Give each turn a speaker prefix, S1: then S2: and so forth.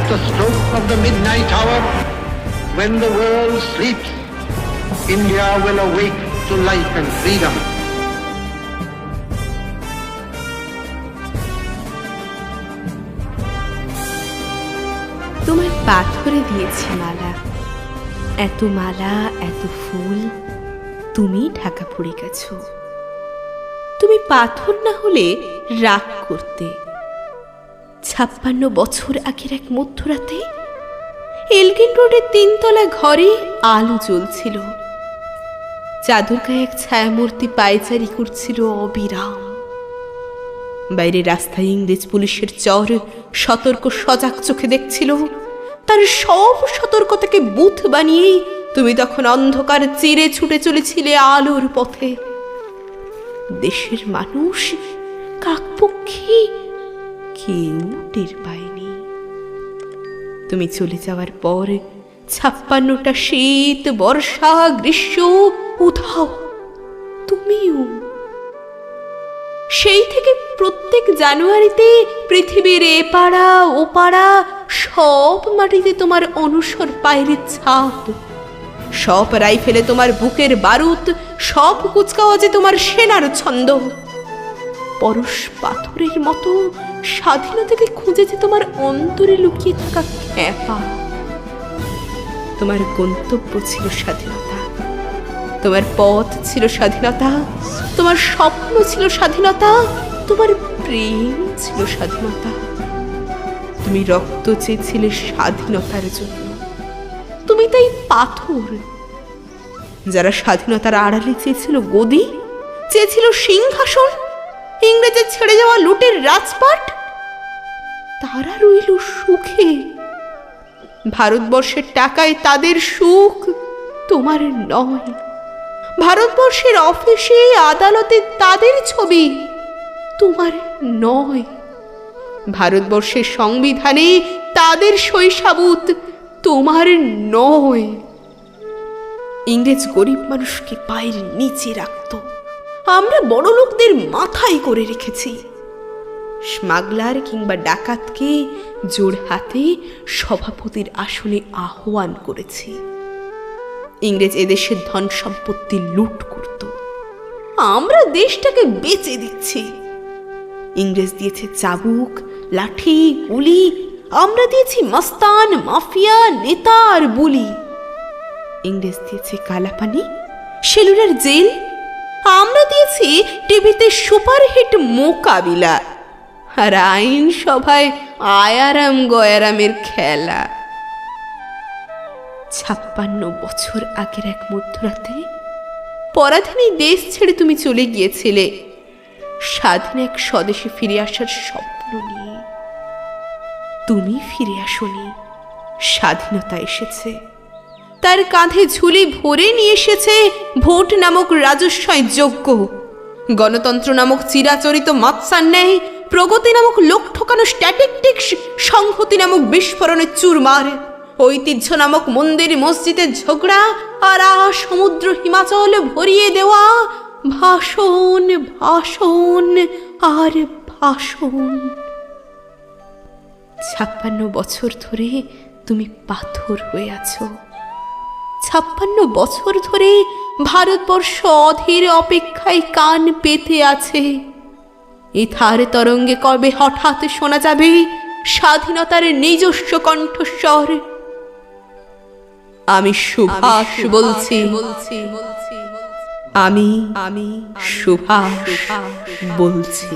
S1: the stroke of the midnight hour, when the world sleeps, India will awake to life and freedom.
S2: তোমার পাথরে দিয়েছি মালা, এত মালা এত ফুল তুমি ঢাকা পড়ে গেছো। তুমি পাথর না হলে রাগ করতে। 56 বছর আগের এক মধ্যরাতে এলগিন রোডের 3 তলা ঘরে আলো জ্বলছিল। চাদর গায়ে এক ছায়ামূর্তি পায়চারি করছিল অবিরাম। বাইরে রাস্তায় ইংরেজ পুলিশের চর সতর্ক সজাগ চোখে দেখছিল। তার সব সতর্কতাকে বুথ বানিয়ে তুমি তখন অন্ধকার চিরে ছুটে চলেছিলে আলোর পথে। দেশের মানুষ কাকপক্ষী কেউ টের পায়নি। তুমি চলে যাওয়ার পর 56টা শীত, বর্ষা, গ্রীষ্ম উধাও তুমিও। সেই থেকে প্রত্যেক জানুয়ারিতে পৃথিবীর এ পাড়া ও পাড়া সব মাটিতে তোমার অনুসর পায়ের ছাপ, সব রাইফেলে তোমার বুকের বারুদ, সব কুচকাওয়াজে তোমার সেনার ছন্দ। পরশ পাথরের মতো স্বাধীনতাকে খুঁজেছে তোমার অন্তরে লুকিয়ে থাকা খ্যাপা। তোমার গন্তব্য ছিল স্বাধীনতা, তোমার পথ ছিল স্বাধীনতা, তোমার স্বপ্ন ছিল স্বাধীনতা, তোমার প্রেম ছিল স্বাধীনতা। তুমি রক্ত চেয়েছিলে স্বাধীনতার জন্য, তুমি তাই পাথর। যারা স্বাধীনতার আড়ালে চেয়েছিল গদি, চেয়েছিল সিংহাসন, ইংরেজের ছেড়ে যাওয়া লুটের রাজপাট, তারা রইল সুখে। ভারতবর্ষের টাকায় তাদের সুখ, তোমার নয়। ভারতবর্ষের অফিসে আদালতে তাদের ছবি, তোমার নয়। ভারতবর্ষের সংবিধানে তাদের শৈশাবুত, তোমার নয়। ইংরেজ গরিব মানুষকে পায়ের নিচে রাখত, আমরা বড় লোকদের মাথায় করে রেখেছি। স্মাগলার কিংবা ডাকাতকে জোর হাতে সভাপতির আসনে আহ্বান করেছি। ইংরেজ এদেশের ধন সম্পত্তি লুট করত, আমরা দেশটাকে বেচে দিচ্ছি। ইংরেজ দিয়েছে চাবুক, লাঠি, গুলি, আমরা দিয়েছি মস্তান, মাফিয়া, নেতা আর বুলি। ইংরেজ দিয়েছে কালাপানি, সেলুলার জেল, আমরা দিয়েছি টিভিতে সুপারহিট মোকাবিলা আর আইন সভায় আয়ারাম গয়ারামের খেলা। 56 বছর আগের এক মধ্যরাতে পরাধীন দেশ ছেড়ে তুমি চলে গিয়েছিলে স্বাধীন এক স্বদেশে ফিরে আসার স্বপ্ন নিয়ে। তুমি ফিরে আসোনি, স্বাধীনতা এসেছে। তার কাঁধে ঝুলি ভরে নিয়ে এসেছে ভোট নামক রাজস্বয় যজ্ঞ, গণতন্ত্র নামক চিরাচরিত মৎসান্যায়, প্রগতি নামক লোক ঠকানো স্ট্যাটিস্টিক্স, সংহতি নামক বিস্ফোরণের চুরমার, ঐতিহ্য নামক মন্দির মসজিদের ঝগড়া, আর সমুদ্র হিমাচল ভরিয়ে দেওয়া ভাষণ, ভাষণ আর ভাষণ। 56 বছর ধরে তুমি পাথর হয়ে আছো। 56 বছর ধরে ভারতবর্ষ অধীর অপেক্ষায় কান পেতে আছে। ইথার তরঙ্গে কবে হঠাৎ শোনা যাবে স্বাধীনতার নিজস্ব কণ্ঠস্বর। আমি সুভাষ বলছি, আমি সুভাষ বলছি।